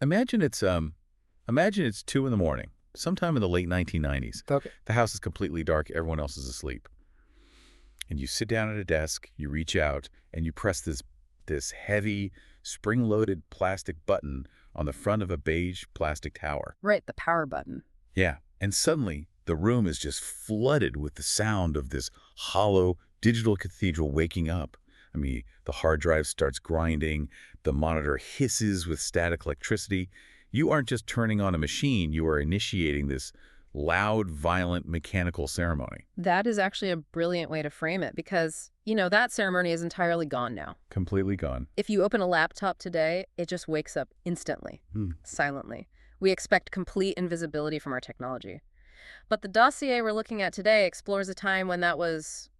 Imagine it's 2 in the morning, sometime in the late 1990s. Okay. The house is completely dark, everyone else is asleep. And you sit down at a desk, you reach out, and you press this heavy, spring-loaded plastic button on the front of a beige plastic tower. Right, the power button. Yeah, and suddenly the room is just flooded with the sound of this hollow digital cathedral waking up. I mean, the hard drive starts grinding, the monitor hisses with static electricity. You aren't just turning on a machine, you are initiating this loud, violent, mechanical ceremony. That is actually a brilliant way to frame it because, that ceremony is entirely gone now. Completely gone. If you open a laptop today, it just wakes up instantly, silently. We expect complete invisibility from our technology. But the dossier we're looking at today explores a time when that was,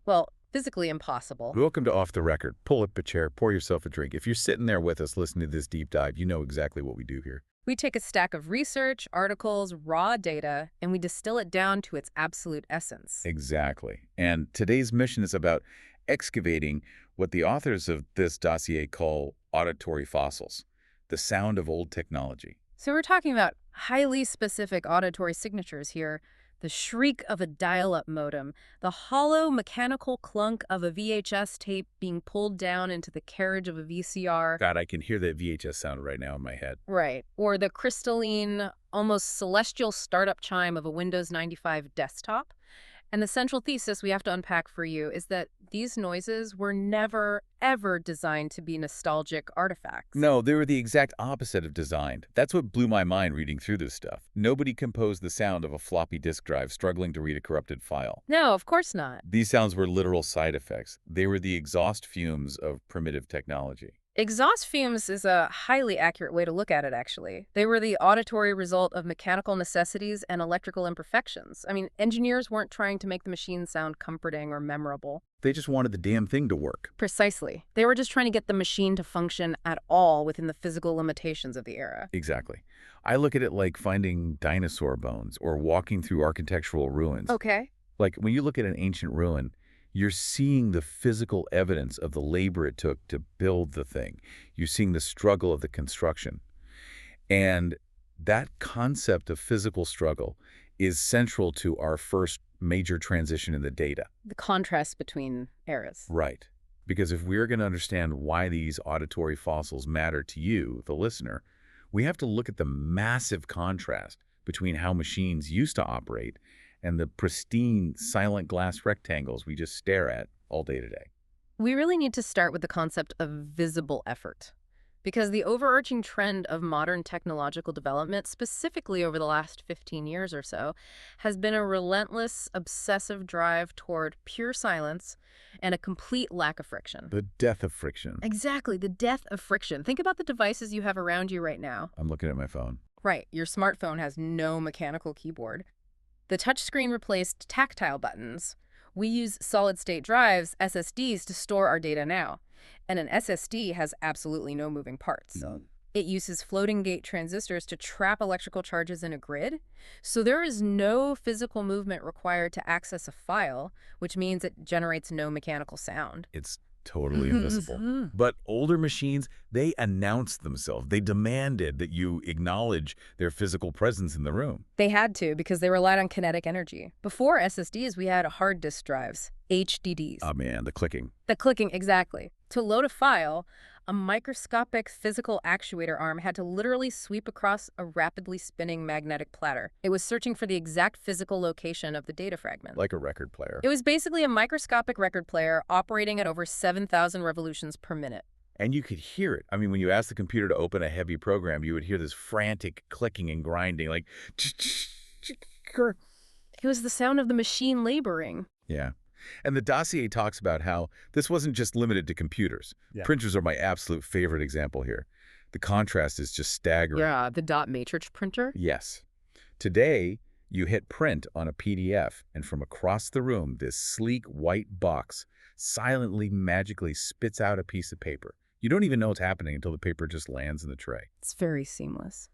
well, physically impossible. Welcome to Off the Record. Pull up a chair, pour yourself a drink. If you're sitting there with us listening to this deep dive, you know exactly what we do here. We take a stack of research, articles, raw data, and we distill it down to its absolute essence. Exactly. And today's mission is about excavating what the authors of this dossier call auditory fossils, the sound of old technology. So we're talking about highly specific auditory signatures here. The shriek of a dial-up modem, the hollow mechanical clunk of a VHS tape being pulled down into the carriage of a VCR. God, I can hear that VHS sound right now in my head. Right. Or the crystalline, almost celestial startup chime of a Windows 95 desktop. And the central thesis we have to unpack for you is that these noises were never, ever designed to be nostalgic artifacts. No, they were the exact opposite of designed. That's what blew my mind reading through this stuff. Nobody composed the sound of a floppy disk drive struggling to read a corrupted file. No, of course not. These sounds were literal side effects. They were the exhaust fumes of primitive technology. Exhaust fumes is a highly accurate way to look at it, actually. They were the auditory result of mechanical necessities and electrical imperfections. I mean, engineers weren't trying to make the machine sound comforting or memorable. They just wanted the damn thing to work. Precisely. They were just trying to get the machine to function at all within the physical limitations of the era. Exactly. I look at it like finding dinosaur bones or walking through architectural ruins. Okay. Like when you look at an ancient ruin, you're seeing the physical evidence of the labor it took to build the thing. You're seeing the struggle of the construction. And that concept of physical struggle is central to our first major transition in the data. The contrast between eras. Right. Because if we're going to understand why these auditory fossils matter to you, the listener, we have to look at the massive contrast between how machines used to operate and the pristine, silent glass rectangles we just stare at all day today. We really need to start with the concept of visible effort. Because the overarching trend of modern technological development, specifically over the last 15 years or so, has been a relentless, obsessive drive toward pure silence and a complete lack of friction. The death of friction. Exactly, the death of friction. Think about the devices you have around you right now. I'm looking at my phone. Right, your smartphone has no mechanical keyboard. The touchscreen replaced tactile buttons. We use solid-state drives, SSDs, to store our data now. And an SSD has absolutely no moving parts. None. It uses floating gate transistors to trap electrical charges in a grid. So there is no physical movement required to access a file, which means it generates no mechanical sound. It's totally invisible. But older machines, they announced themselves. They demanded that you acknowledge their physical presence in the room. They had to because they relied on kinetic energy. Before SSDs, we had hard disk drives, HDDs. Oh man, the clicking. The clicking, exactly. To load a file, a microscopic physical actuator arm had to literally sweep across a rapidly spinning magnetic platter. It was searching for the exact physical location of the data fragment. Like a record player. It was basically a microscopic record player operating at over 7,000 revolutions per minute. And you could hear it. I mean, when you asked the computer to open a heavy program, you would hear this frantic clicking and grinding, like... It was the sound of the machine laboring. Yeah. And the dossier talks about how this wasn't just limited to computers. Yeah. Printers are my absolute favorite example here. The contrast is just staggering. Yeah, the dot matrix printer. Yes. Today, you hit print on a PDF, and from across the room, this sleek white box silently, magically spits out a piece of paper. You don't even know what's happening until the paper just lands in the tray. It's very seamless.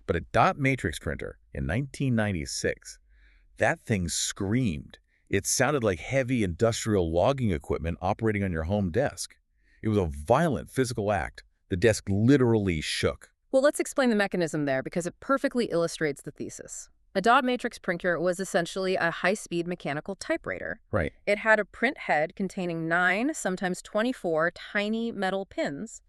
But a dot matrix printer in 1996, that thing screamed. It sounded like heavy industrial logging equipment operating on your home desk. It was a violent physical act. The desk literally shook. Well, let's explain the mechanism there because it perfectly illustrates the thesis. A dot matrix printer was essentially a high-speed mechanical typewriter. Right. It had a print head containing 9, sometimes 24, tiny metal pins.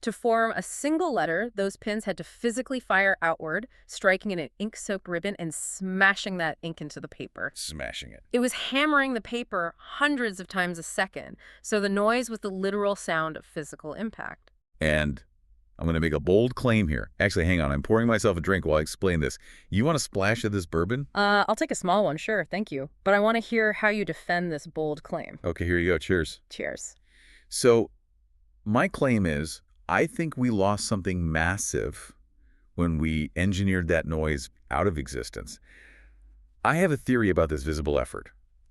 To form a single letter, those pins had to physically fire outward, striking in an ink-soaked ribbon and smashing that ink into the paper. Smashing it. It was hammering the paper hundreds of times a second, so the noise was the literal sound of physical impact. And I'm going to make a bold claim here. Actually, hang on. I'm pouring myself a drink while I explain this. You want a splash of this bourbon? I'll take a small one, sure, thank you. But I want to hear how you defend this bold claim. Okay, here you go. Cheers. Cheers. So my claim is I think we lost something massive when we engineered that noise out of existence. I have a theory about this visible effort.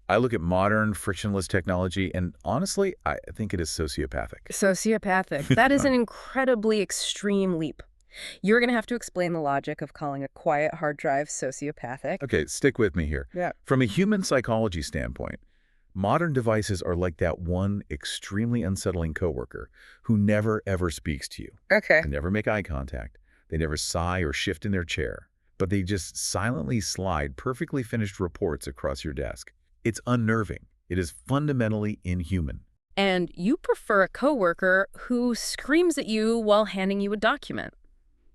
I look at modern frictionless technology, and honestly, I think it is sociopathic. Sociopathic. That is an incredibly extreme leap. You're going to have to explain the logic of calling a quiet hard drive sociopathic. Okay, stick with me here. Yeah. From a human psychology standpoint, modern devices are like that one extremely unsettling coworker who never ever speaks to you. Okay. They never make eye contact. They never sigh or shift in their chair, but they just silently slide perfectly finished reports across your desk. It's unnerving. It is fundamentally inhuman. And you prefer a coworker who screams at you while handing you a document.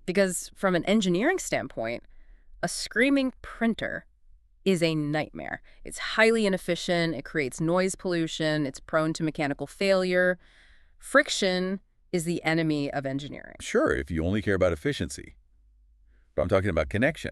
Because from an engineering standpoint, a screaming printer is a nightmare. It's highly inefficient, it creates noise pollution, it's prone to mechanical failure. Friction is the enemy of engineering. Sure, if you only care about efficiency. But I'm talking about connection.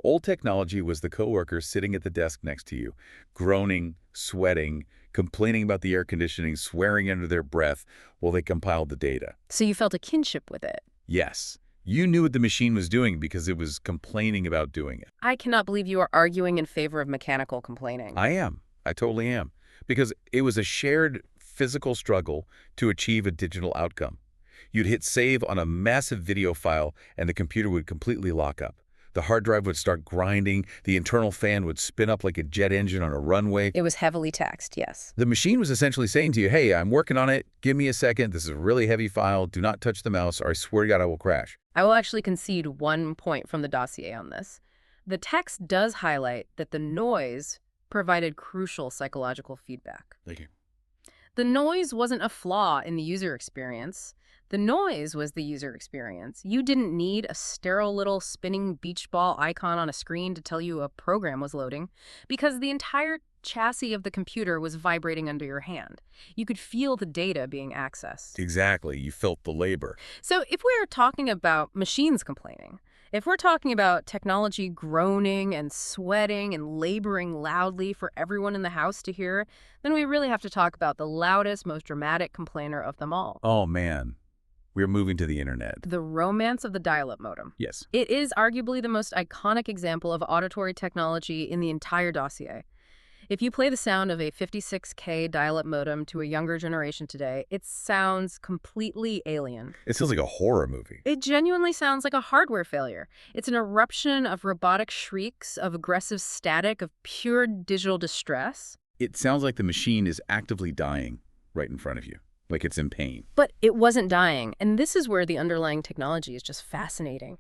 Old technology was the coworker sitting at the desk next to you, groaning, sweating, complaining about the air conditioning, swearing under their breath while they compiled the data. So you felt a kinship with it. Yes, you knew what the machine was doing because it was complaining about doing it. I cannot believe you are arguing in favor of mechanical complaining. I am. I totally am. Because it was a shared physical struggle to achieve a digital outcome. You'd hit save on a massive video file and the computer would completely lock up. The hard drive would start grinding, the internal fan would spin up like a jet engine on a runway. It was heavily taxed, yes. The machine was essentially saying to you, hey, I'm working on it, give me a second, this is a really heavy file, do not touch the mouse, or I swear to God I will crash. I will actually concede one point from the dossier on this. The text does highlight that the noise provided crucial psychological feedback. Thank you. The noise wasn't a flaw in the user experience. The noise was the user experience. You didn't need a sterile little spinning beach ball icon on a screen to tell you a program was loading, because the entire chassis of the computer was vibrating under your hand. You could feel the data being accessed. Exactly, you felt the labor. So if we're talking about machines complaining, if we're talking about technology groaning and sweating and laboring loudly for everyone in the house to hear, then we really have to talk about the loudest, most dramatic complainer of them all. Oh man, we're moving to the internet. The romance of the dial-up modem. Yes. It is arguably the most iconic example of auditory technology in the entire dossier. If you play the sound of a 56K dial-up modem to a younger generation today, it sounds completely alien. It sounds like a horror movie. It genuinely sounds like a hardware failure. It's an eruption of robotic shrieks, of aggressive static, of pure digital distress. It sounds like the machine is actively dying right in front of you, like it's in pain. But it wasn't dying, and this is where the underlying technology is just fascinating.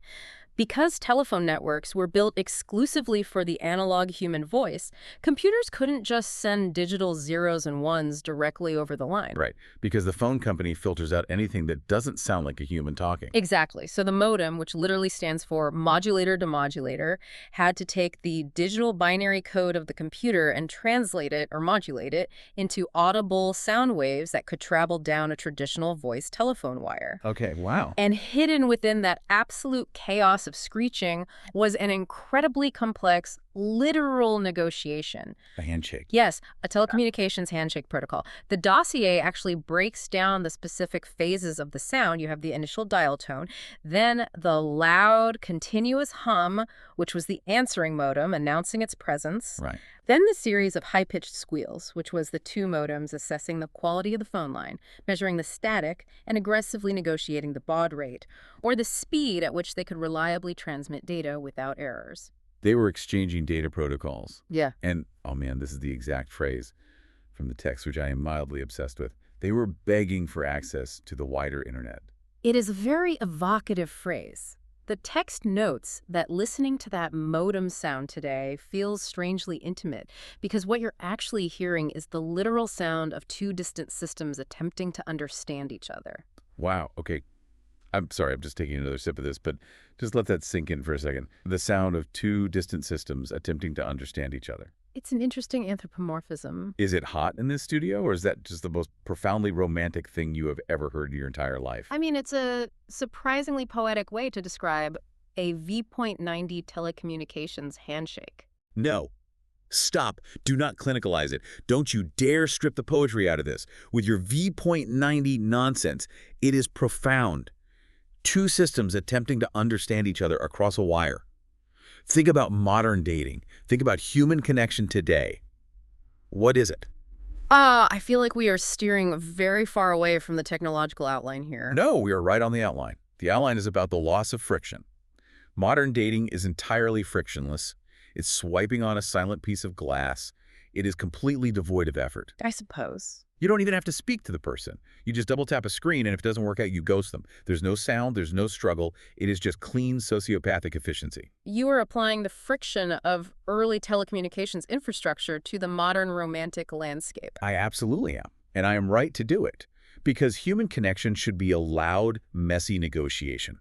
Because telephone networks were built exclusively for the analog human voice, computers couldn't just send digital zeros and ones directly over the line. Right, because the phone company filters out anything that doesn't sound like a human talking. Exactly. So the modem, which literally stands for modulator to modulator, had to take the digital binary code of the computer and translate it or modulate it into audible sound waves that could travel down a traditional voice telephone wire. Okay, wow. And hidden within that absolute chaos of screeching was an incredibly complex, literal negotiation. A handshake. Yes, a telecommunications handshake protocol. The dossier actually breaks down the specific phases of the sound. You have the initial dial tone, then the loud, continuous hum, which was the answering modem announcing its presence. Right. Then the series of high-pitched squeals, which was the two modems assessing the quality of the phone line, measuring the static, and aggressively negotiating the baud rate, or the speed at which they could reliably transmit data without errors. They were exchanging data protocols. Yeah. And, oh man, this is the exact phrase from the text, which I am mildly obsessed with. They were begging for access to the wider internet. It is a very evocative phrase. The text notes that listening to that modem sound today feels strangely intimate because what you're actually hearing is the literal sound of two distant systems attempting to understand each other. Wow. Okay. I'm sorry, I'm just taking another sip of this, but just let that sink in for a second. The sound of two distant systems attempting to understand each other. It's an interesting anthropomorphism. Is it hot in this studio, or is that just the most profoundly romantic thing you have ever heard in your entire life? I mean, it's a surprisingly poetic way to describe a V.90 telecommunications handshake. No. Stop. Do not clinicalize it. Don't you dare strip the poetry out of this with your V.90 nonsense. It is profound. Two systems attempting to understand each other across a wire. Think about modern dating. Think about human connection today. What is it? I feel like we are steering very far away from the technological outline here. No, we are right on the outline. The outline is about the loss of friction. Modern dating is entirely frictionless. It's swiping on a silent piece of glass. It is completely devoid of effort. I suppose. You don't even have to speak to the person. You just double tap a screen, and if it doesn't work out, you ghost them. There's no sound, there's no struggle. It is just clean sociopathic efficiency. You are applying the friction of early telecommunications infrastructure to the modern romantic landscape. I absolutely am, and I am right to do it. Because human connection should be a loud, messy negotiation.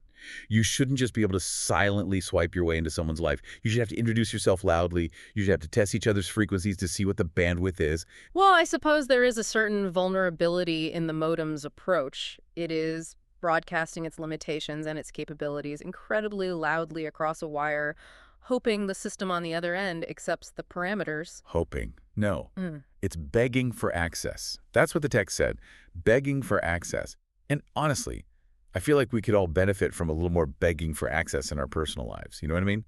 You shouldn't just be able to silently swipe your way into someone's life. You should have to introduce yourself loudly. You should have to test each other's frequencies to see what the bandwidth is. Well, I suppose there is a certain vulnerability in the modem's approach. It is broadcasting its limitations and its capabilities incredibly loudly across a wire, hoping the system on the other end accepts the parameters. Hoping. No. Mm. It's begging for access. That's what the text said. Begging for access. And honestly, I feel like we could all benefit from a little more begging for access in our personal lives. You know what I mean?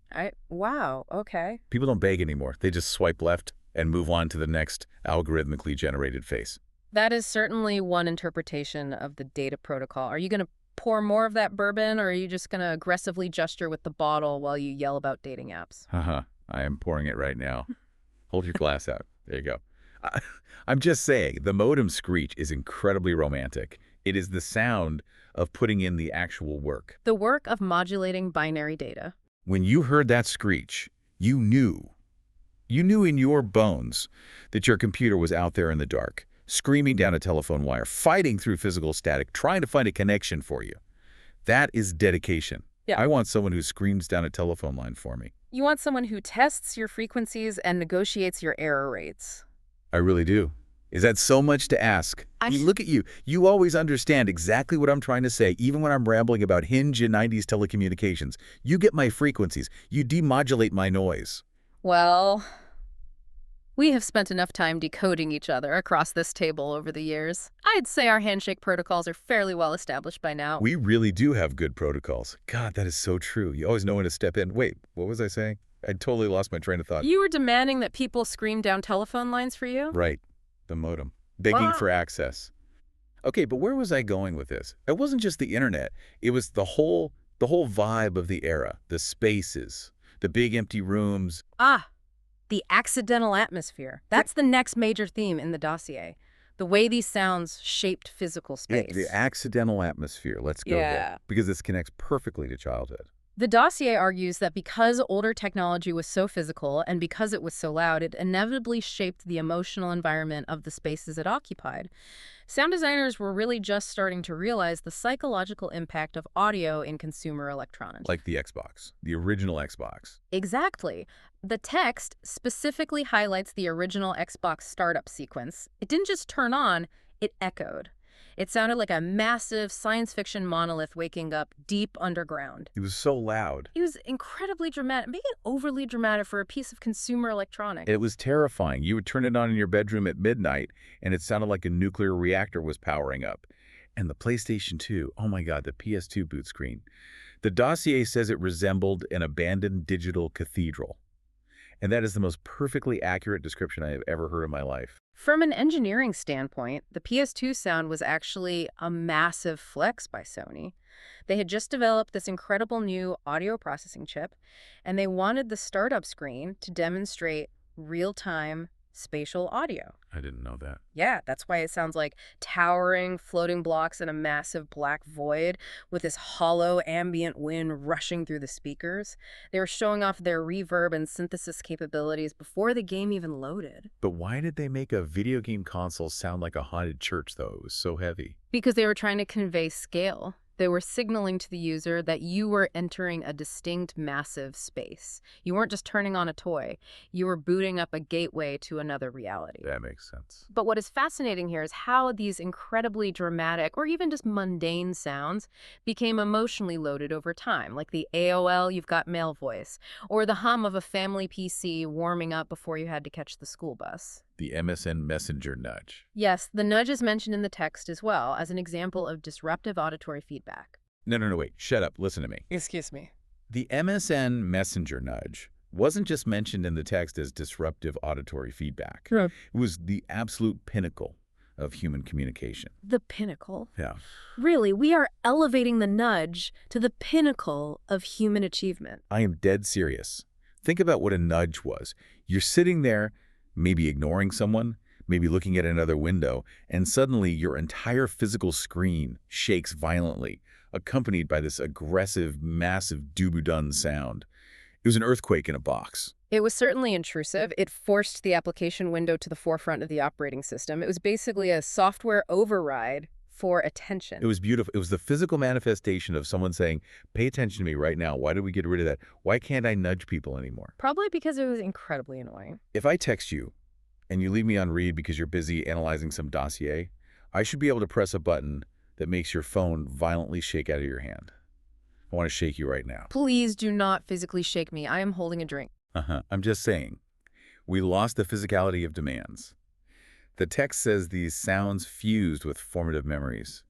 Wow, okay. People don't beg anymore. They just swipe left and move on to the next algorithmically generated face. That is certainly one interpretation of the data protocol. Are you going to pour more of that bourbon, or are you just going to aggressively gesture with the bottle while you yell about dating apps? Haha, I am pouring it right now. Hold your glass out. There you go. I'm just saying, the modem screech is incredibly romantic. It is the sound of putting in the actual work. The work of modulating binary data. When you heard that screech, you knew. You knew in your bones that your computer was out there in the dark, screaming down a telephone wire, fighting through physical static, trying to find a connection for you. That is dedication. Yeah. I want someone who screams down a telephone line for me. You want someone who tests your frequencies and negotiates your error rates. I really do. Is that so much to ask? I mean, look at you. You always understand exactly what I'm trying to say, even when I'm rambling about Hinge and 90s telecommunications. You get my frequencies. You demodulate my noise. Well, we have spent enough time decoding each other across this table over the years. I'd say our handshake protocols are fairly well established by now. We really do have good protocols. God, that is so true. You always know when to step in. Wait, what was I saying? I totally lost my train of thought. You were demanding that people scream down telephone lines for you? Right. The modem. Begging for access. Okay, but where was I going with this? It wasn't just the internet. It was the whole vibe of the era. The spaces. The big empty rooms. The accidental atmosphere. That's the next major theme in the dossier. The way these sounds shaped physical space. The accidental atmosphere. Let's go there. Because this connects perfectly to childhood. The dossier argues that because older technology was so physical and because it was so loud, it inevitably shaped the emotional environment of the spaces it occupied. Sound designers were really just starting to realize the psychological impact of audio in consumer electronics. Like the Xbox. The original Xbox. Exactly. The text specifically highlights the original Xbox startup sequence. It didn't just turn on, it echoed. It sounded like a massive science fiction monolith waking up deep underground. It was so loud. It was incredibly dramatic, maybe overly dramatic for a piece of consumer electronics. It was terrifying. You would turn it on in your bedroom at midnight, and it sounded like a nuclear reactor was powering up. And the PlayStation 2, oh my God, the PS2 boot screen. The dossier says it resembled an abandoned digital cathedral. And that is the most perfectly accurate description I have ever heard in my life. From an engineering standpoint, the PS2 sound was actually a massive flex by Sony. They had just developed this incredible new audio processing chip, and they wanted the startup screen to demonstrate real-time, spatial audio. I didn't know that. Yeah, that's why it sounds like towering, floating blocks in a massive black void with this hollow ambient wind rushing through the speakers. They were showing off their reverb and synthesis capabilities before the game even loaded. But why did they make a video game console sound like a haunted church, though? It was so heavy. Because they were trying to convey scale. They were signaling to the user that you were entering a distinct, massive space. You weren't just turning on a toy. You were booting up a gateway to another reality. That makes sense. But what is fascinating here is how these incredibly dramatic or even just mundane sounds became emotionally loaded over time, like the AOL You've Got Mail voice, or the hum of a family PC warming up before you had to catch the school bus. The MSN Messenger nudge. Yes, the nudge is mentioned in the text as well as an example of disruptive auditory feedback. No, wait. Shut up. Listen to me. Excuse me. The MSN Messenger nudge wasn't just mentioned in the text as disruptive auditory feedback. Right. It was the absolute pinnacle of human communication. The pinnacle. Yeah. Really, we are elevating the nudge to the pinnacle of human achievement. I am dead serious. Think about what a nudge was. You're sitting there, maybe ignoring someone, maybe looking at another window, and suddenly your entire physical screen shakes violently, accompanied by this aggressive, massive doo-doo-dun sound. It was an earthquake in a box. It was certainly intrusive. It forced the application window to the forefront of the operating system. It was basically a software override for attention. It was beautiful. It was the physical manifestation of someone saying, pay attention to me right now. Why did we get rid of that? Why can't I nudge people anymore? Probably because it was incredibly annoying. If I text you and you leave me on read because you're busy analyzing some dossier, I should be able to press a button that makes your phone violently shake out of your hand. I want to shake you right now. Please do not physically shake me. I am holding a drink. I'm just saying. We lost the physicality of demands. The text says these sounds fused with formative memories.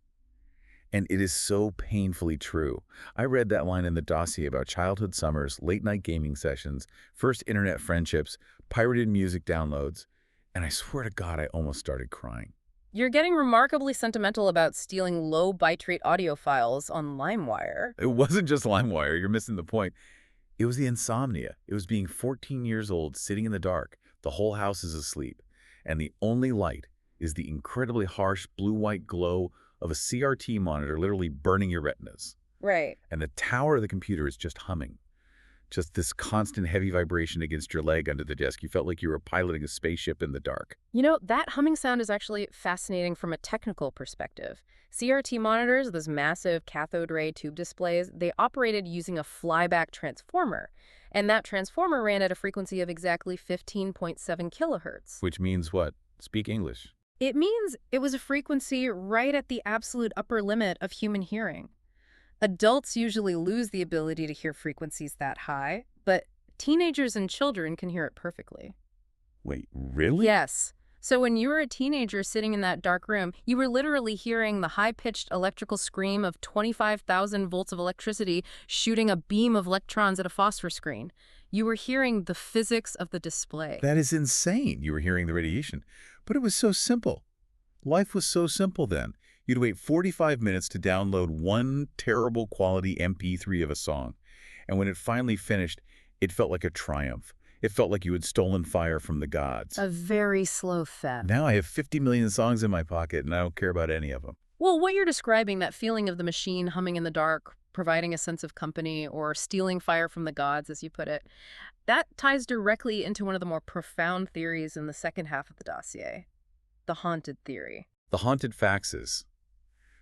And it is so painfully true. I read that line in the dossier about childhood summers, late-night gaming sessions, first internet friendships, pirated music downloads, and I swear to God, I almost started crying. You're getting remarkably sentimental about stealing low bitrate audio files on LimeWire. It wasn't just LimeWire. You're missing the point. It was the insomnia. It was being 14 years old, sitting in the dark. The whole house is asleep. And the only light is the incredibly harsh blue-white glow of a CRT monitor literally burning your retinas. Right. And the tower of the computer is just humming. Just this constant heavy vibration against your leg under the desk. You felt like you were piloting a spaceship in the dark. You know, that humming sound is actually fascinating from a technical perspective. CRT monitors, those massive cathode ray tube displays, they operated using a flyback transformer. And that transformer ran at a frequency of exactly 15.7 kilohertz. Which means what? Speak English. It means it was a frequency right at the absolute upper limit of human hearing. Adults usually lose the ability to hear frequencies that high, but teenagers and children can hear it perfectly. Wait, really? Yes. So when you were a teenager sitting in that dark room, you were literally hearing the high-pitched electrical scream of 25,000 volts of electricity shooting a beam of electrons at a phosphor screen. You were hearing the physics of the display. That is insane. You were hearing the radiation. But it was so simple. Life was so simple then. You'd wait 45 minutes to download one terrible quality MP3 of a song. And when it finally finished, it felt like a triumph. It felt like you had stolen fire from the gods. A very slow theft. Now I have 50 million songs in my pocket, and I don't care about any of them. Well, what you're describing, that feeling of the machine humming in the dark, providing a sense of company, or stealing fire from the gods, as you put it, that ties directly into one of the more profound theories in the second half of the dossier, the haunted theory. The haunted faxes.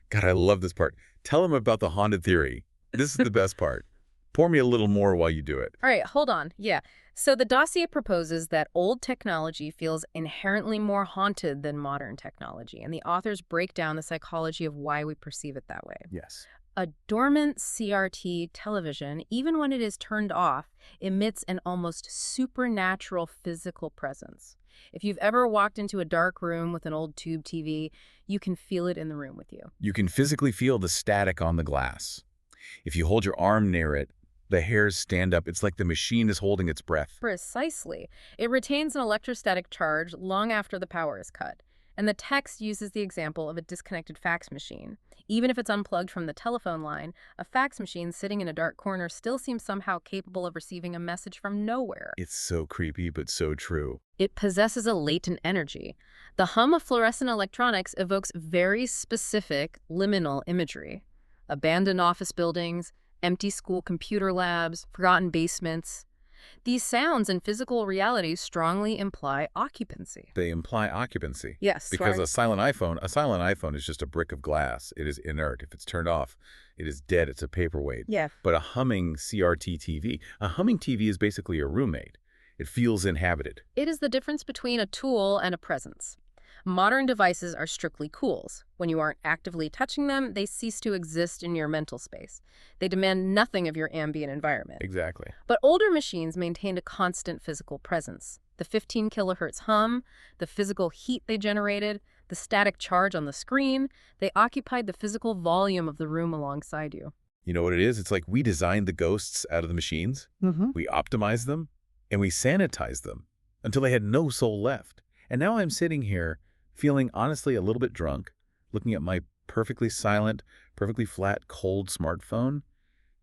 God, I love this part. Tell them about the haunted theory. This is the best part. Pour me a little more while you do it. All right, hold on. Yeah. So the dossier proposes that old technology feels inherently more haunted than modern technology, and the authors break down the psychology of why we perceive it that way. Yes. A dormant CRT television, even when it is turned off, emits an almost supernatural physical presence. If you've ever walked into a dark room with an old tube TV, you can feel it in the room with you. You can physically feel the static on the glass. If you hold your arm near it, the hairs stand up. It's like the machine is holding its breath. Precisely. It retains an electrostatic charge long after the power is cut. And the text uses the example of a disconnected fax machine. Even if it's unplugged from the telephone line, a fax machine sitting in a dark corner still seems somehow capable of receiving a message from nowhere. It's so creepy, but so true. It possesses a latent energy. The hum of fluorescent electronics evokes very specific liminal imagery. Abandoned office buildings, empty school computer labs, forgotten basements. These sounds and physical realities strongly imply occupancy. They imply occupancy. Yes, Because right. a silent iPhone is just a brick of glass. It is inert. If it's turned off, it is dead. It's a paperweight. Yeah. But a humming CRT TV, a humming TV is basically a roommate. It feels inhabited. It is the difference between a tool and a presence. Modern devices are strictly tools. When you aren't actively touching them, they cease to exist in your mental space. They demand nothing of your ambient environment. Exactly. But older machines maintained a constant physical presence. The 15 kilohertz hum, the physical heat they generated, the static charge on the screen, they occupied the physical volume of the room alongside you. You know what it is? It's like we designed the ghosts out of the machines. We optimized them, and we sanitized them until they had no soul left. And now I'm sitting here feeling honestly a little bit drunk, looking at my perfectly silent, perfectly flat, cold smartphone,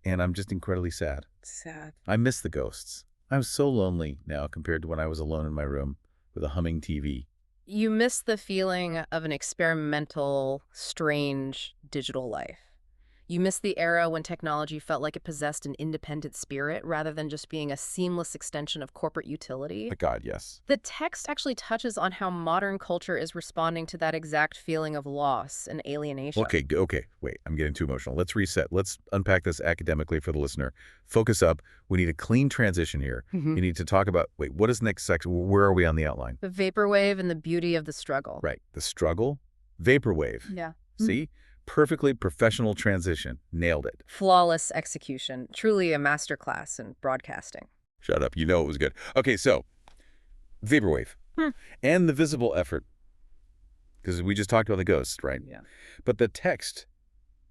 and I'm just incredibly sad. Sad. I miss the ghosts. I'm so lonely now compared to when I was alone in my room with a humming TV. You miss the feeling of an experimental, strange digital life. You miss the era when technology felt like it possessed an independent spirit rather than just being a seamless extension of corporate utility. But God, yes. The text actually touches on how modern culture is responding to that exact feeling of loss and alienation. Okay, wait, I'm getting too emotional. Let's reset. Let's unpack this academically for the listener. Focus up. We need a clean transition here. You need to talk about, wait, what is the next section? Where are we on the outline? The vaporwave and the beauty of the struggle. Right, the struggle, vaporwave. Yeah. See? Perfectly professional transition. Nailed it. Flawless execution. Truly a masterclass in broadcasting. Shut up. You know it was good. Okay, so vaporwave and the visible effort, because we just talked about the ghosts, right? Yeah. But the text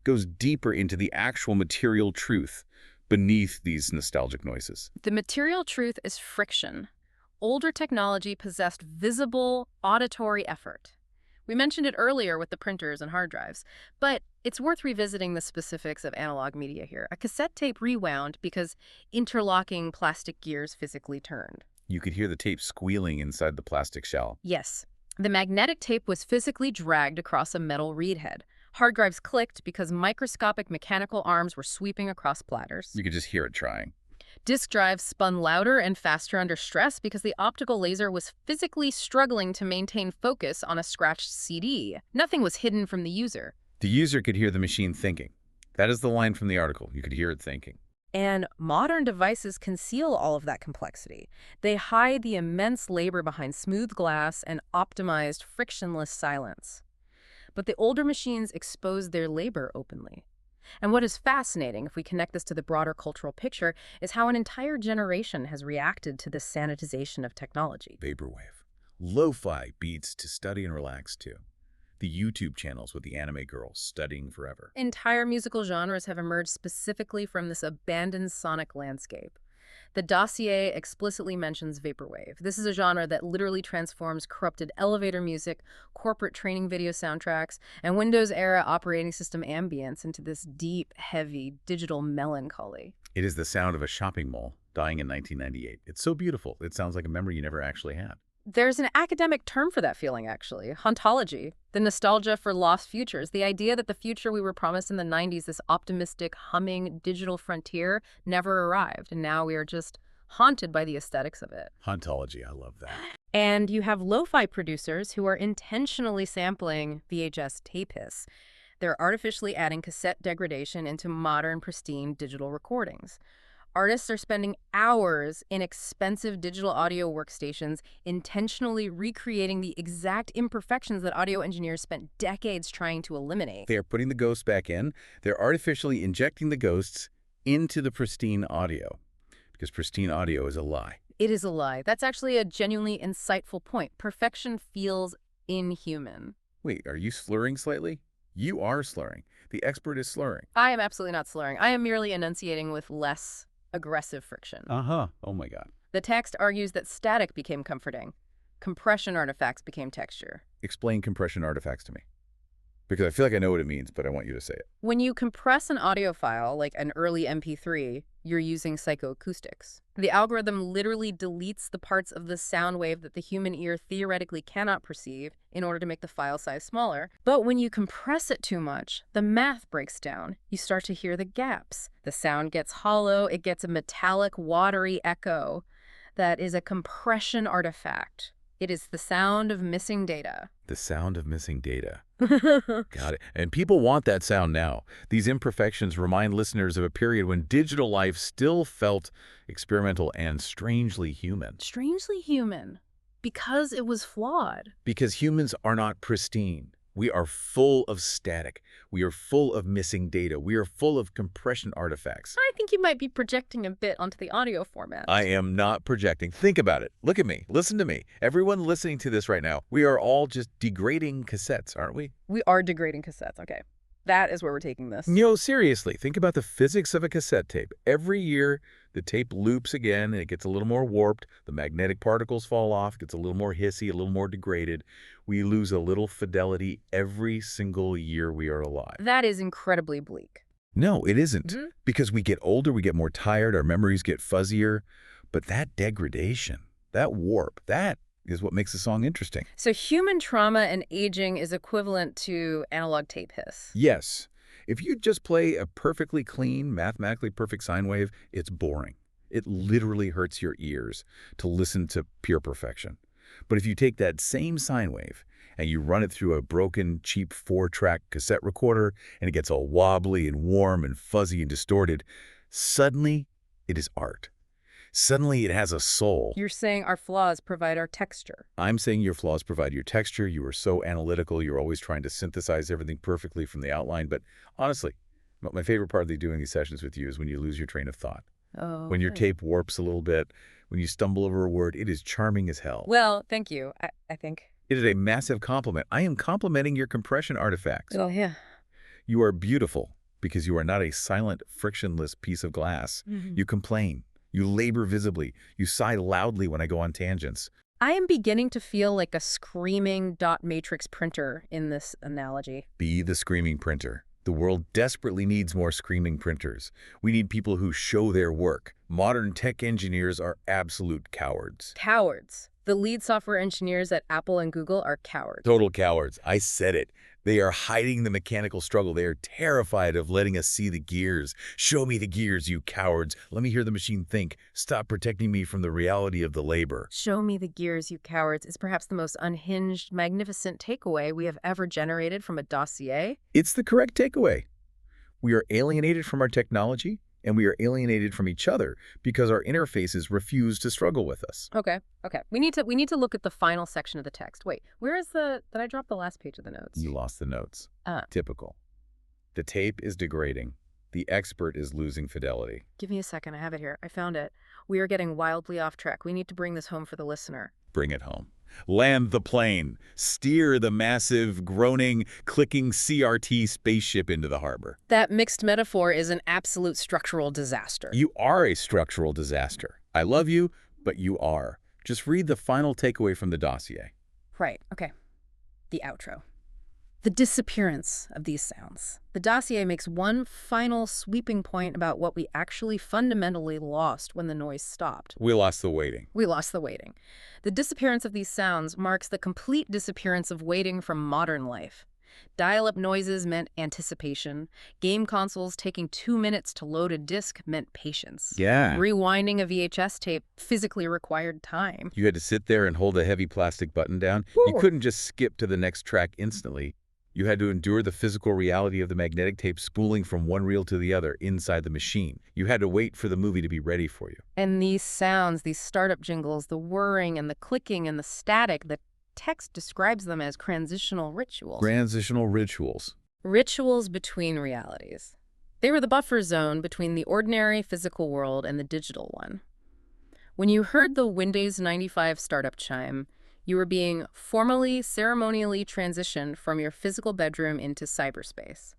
goes deeper into the actual material truth beneath these nostalgic noises. The material truth is friction. Older technology possessed visible, auditory effort. We mentioned it earlier with the printers and hard drives, but it's worth revisiting the specifics of analog media here. A cassette tape rewound because interlocking plastic gears physically turned. You could hear the tape squealing inside the plastic shell. Yes. The magnetic tape was physically dragged across a metal reed head. Hard drives clicked because microscopic mechanical arms were sweeping across platters. You could just hear it trying. Disk drives spun louder and faster under stress because the optical laser was physically struggling to maintain focus on a scratched CD. Nothing was hidden from the user. The user could hear the machine thinking. That is the line from the article. You could hear it thinking. And modern devices conceal all of that complexity. They hide the immense labor behind smooth glass and optimized frictionless silence. But the older machines exposed their labor openly. And what is fascinating, if we connect this to the broader cultural picture, is how an entire generation has reacted to this sanitization of technology. Vaporwave. Lo-fi beats to study and relax to. The YouTube channels with the anime girls studying forever. Entire musical genres have emerged specifically from this abandoned sonic landscape. The dossier explicitly mentions vaporwave. This is a genre that literally transforms corrupted elevator music, corporate training video soundtracks, and Windows-era operating system ambience into this deep, heavy, digital melancholy. It is the sound of a shopping mall dying in 1998. It's so beautiful. It sounds like a memory you never actually had. There's an academic term for that feeling, actually, hauntology, the nostalgia for lost futures, the idea that the future we were promised in the 90s, this optimistic, humming digital frontier, never arrived, and now we are just haunted by the aesthetics of it. Hauntology, I love that. And you have lo-fi producers who are intentionally sampling VHS tape hiss. They're artificially adding cassette degradation into modern, pristine digital recordings. Artists are spending hours in expensive digital audio workstations intentionally recreating the exact imperfections that audio engineers spent decades trying to eliminate. They are putting the ghosts back in. They're artificially injecting the ghosts into the pristine audio, because pristine audio is a lie. It is a lie. That's actually a genuinely insightful point. Perfection feels inhuman. Wait, are you slurring slightly? You are slurring. The expert is slurring. I am absolutely not slurring. I am merely enunciating with less aggressive friction. Uh-huh. Oh my God. The text argues that static became comforting. Compression artifacts became texture. Explain compression artifacts to me. Because I feel like I know what it means, but I want you to say it. When you compress an audio file, like an early MP3, you're using psychoacoustics. The algorithm literally deletes the parts of the sound wave that the human ear theoretically cannot perceive in order to make the file size smaller. But when you compress it too much, the math breaks down. You start to hear the gaps. The sound gets hollow. It gets a metallic, watery echo that is a compression artifact. It is the sound of missing data. The sound of missing data. Got it. And people want that sound now. These imperfections remind listeners of a period when digital life still felt experimental and strangely human. Strangely human, because it was flawed. Because humans are not pristine. We are full of static. We are full of missing data. We are full of compression artifacts. I think you might be projecting a bit onto the audio format. I am not projecting. Think about it. Look at me. Listen to me. Everyone listening to this right now, we are all just degrading cassettes, aren't we? We are degrading cassettes. Okay. That is where we're taking this. Seriously, think about the physics of a cassette tape. Every year, the tape loops again, and it gets a little more warped. The magnetic particles fall off, gets a little more hissy, a little more degraded. We lose a little fidelity every single year we are alive. That is incredibly bleak. No, it isn't. Because we get older, we get more tired, our memories get fuzzier. But that degradation, that warp, that is what makes a song interesting. So human trauma and aging is equivalent to analog tape hiss. Yes. If you just play a perfectly clean, mathematically perfect sine wave, it's boring. It literally hurts your ears to listen to pure perfection. But if you take that same sine wave and you run it through a broken, cheap 4-track cassette recorder and it gets all wobbly and warm and fuzzy and distorted, suddenly it is art. Suddenly it has a soul. You're saying our flaws provide our texture. I'm saying your flaws provide your texture. You are so analytical. You're always trying to synthesize everything perfectly from the outline. But honestly, my favorite part of doing these sessions with you is when you lose your train of thought. Oh. When your tape warps a little bit, when you stumble over a word, it is charming as hell. Well, thank you, I think. It is a massive compliment. I am complimenting your compression artifacts. Oh, yeah. You are beautiful because you are not a silent, frictionless piece of glass. You complain. You labor visibly. You sigh loudly when I go on tangents. I am beginning to feel like a screaming dot matrix printer in this analogy. Be the screaming printer. The world desperately needs more screaming printers. We need people who show their work. Modern tech engineers are absolute cowards. Cowards. The lead software engineers at Apple and Google are cowards. Total cowards. I said it. They are hiding the mechanical struggle. They are terrified of letting us see the gears. Show me the gears, you cowards. Let me hear the machine think. Stop protecting me from the reality of the labor. Show me the gears, you cowards, is perhaps the most unhinged, magnificent takeaway we have ever generated from a dossier. It's the correct takeaway. We are alienated from our technology, and we are alienated from each other because our interfaces refuse to struggle with us. Okay. We need to look at the final section of the text. Wait, where is did I drop the last page of the notes? You lost the notes. Typical. The tape is degrading. The expert is losing fidelity. Give me a second. I have it here. I found it. We are getting wildly off track. We need to bring this home for the listener. Bring it home. Land the plane. Steer the massive, groaning, clicking CRT spaceship into the harbor. That mixed metaphor is an absolute structural disaster. You are a structural disaster. I love you, but you are. Just read the final takeaway from the dossier. Right. Okay. The outro. The disappearance of these sounds. The dossier makes one final sweeping point about what we actually fundamentally lost when the noise stopped. We lost the waiting. We lost the waiting. The disappearance of these sounds marks the complete disappearance of waiting from modern life. Dial-up noises meant anticipation. Game consoles taking 2 minutes to load a disc meant patience. Yeah. Rewinding a VHS tape physically required time. You had to sit there and hold a heavy plastic button down. You couldn't just skip to the next track instantly. You had to endure the physical reality of the magnetic tape spooling from one reel to the other inside the machine. You had to wait for the movie to be ready for you. And these sounds, these startup jingles, the whirring and the clicking and the static, the text describes them as transitional rituals. Transitional rituals. Rituals between realities. They were the buffer zone between the ordinary physical world and the digital one. When you heard the Windows 95 startup chime, you were being formally, ceremonially transitioned from your physical bedroom into cyberspace.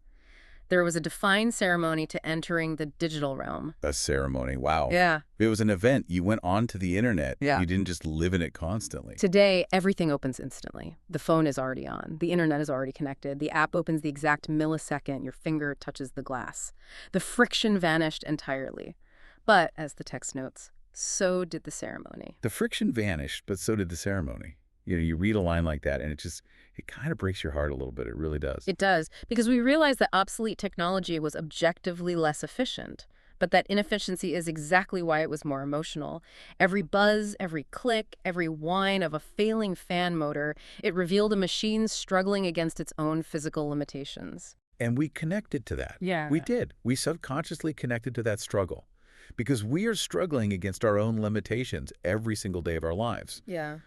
There was a defined ceremony to entering the digital realm. A ceremony. Wow. Yeah. It was an event. You went onto the internet. Yeah. You didn't just live in it constantly. Today, everything opens instantly. The phone is already on. The internet is already connected. The app opens the exact millisecond your finger touches the glass. The friction vanished entirely. But, as the text notes, so did the ceremony. The friction vanished, but so did the ceremony. You read a line like that, and it kind of breaks your heart a little bit. It really does. It does, because we realize that obsolete technology was objectively less efficient. But that inefficiency is exactly why it was more emotional. Every buzz, every click, every whine of a failing fan motor, it revealed a machine struggling against its own physical limitations. And we connected to that. Yeah. We did. We subconsciously connected to that struggle because we are struggling against our own limitations every single day of our lives. Yeah.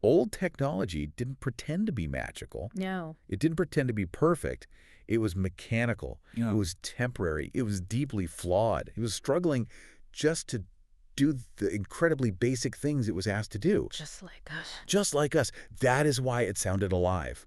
Old technology didn't pretend to be magical. No. It didn't pretend to be perfect. It was mechanical. Yeah. It was temporary. It was deeply flawed. It was struggling just to do the incredibly basic things it was asked to do. Just like us. Just like us. That is why it sounded alive,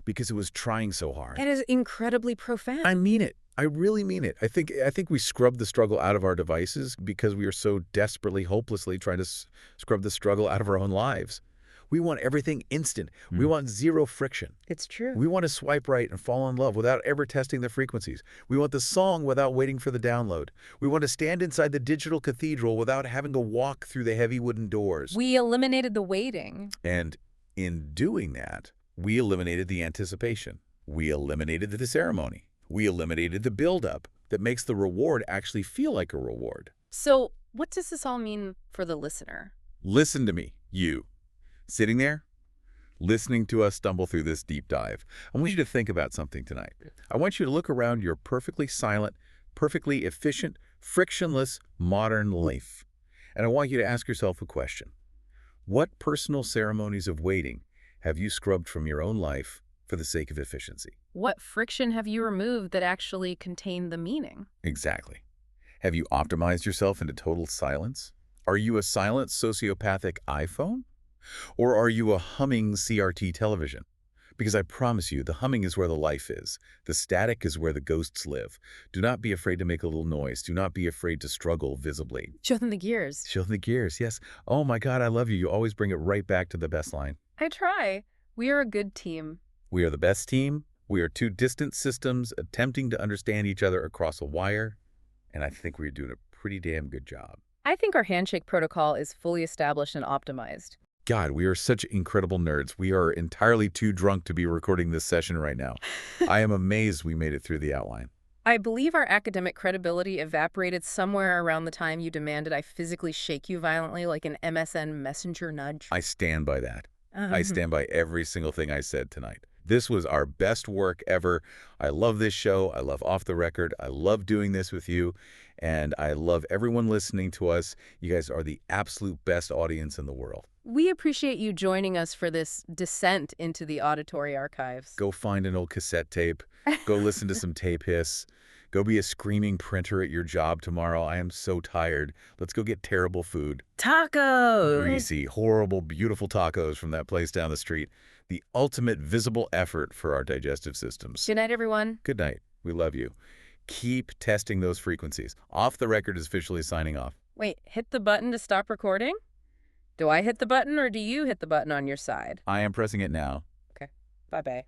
because it was trying so hard. It is incredibly profound. I mean it. I really mean it. I think we scrubbed the struggle out of our devices because we are so desperately, hopelessly trying to scrub the struggle out of our own lives. We want everything instant. We want zero friction. It's true. We want to swipe right and fall in love without ever testing the frequencies. We want the song without waiting for the download. We want to stand inside the digital cathedral without having to walk through the heavy wooden doors. We eliminated the waiting. And in doing that, we eliminated the anticipation. We eliminated the ceremony. We eliminated the buildup that makes the reward actually feel like a reward. So, what does this all mean for the listener? Listen to me, you. Sitting there, listening to us stumble through this deep dive. I want you to think about something tonight. I want you to look around your perfectly silent, perfectly efficient, frictionless, modern life. And I want you to ask yourself a question. What personal ceremonies of waiting have you scrubbed from your own life for the sake of efficiency? What friction have you removed that actually contained the meaning? Exactly. Have you optimized yourself into total silence? Are you a silent sociopathic iPhone? Or are you a humming CRT television? Because I promise you, the humming is where the life is. The static is where the ghosts live. Do not be afraid to make a little noise. Do not be afraid to struggle visibly. Show them the gears. Show them the gears, yes. Oh my God, I love you. You always bring it right back to the best line. I try. We are a good team. We are the best team. We are two distant systems attempting to understand each other across a wire. And I think we're doing a pretty damn good job. I think our handshake protocol is fully established and optimized. God, we are such incredible nerds. We are entirely too drunk to be recording this session right now. I am amazed we made it through the outline. I believe our academic credibility evaporated somewhere around the time you demanded I physically shake you violently like an MSN messenger nudge. I stand by that. I stand by every single thing I said tonight. This was our best work ever. I love this show. I love Off the Record. I love doing this with you. And I love everyone listening to us. You guys are the absolute best audience in the world. We appreciate you joining us for this descent into the auditory archives. Go find an old cassette tape. Go listen to some tape hiss. Go be a screaming printer at your job tomorrow. I am so tired. Let's go get terrible food. Tacos! Greasy, horrible, beautiful tacos from that place down the street. The ultimate visible effort for our digestive systems. Good night, everyone. Good night. We love you. Keep testing those frequencies. Off the Record is officially signing off. Wait, hit the button to stop recording? Do I hit the button or do you hit the button on your side? I am pressing it now. Okay. Bye-bye.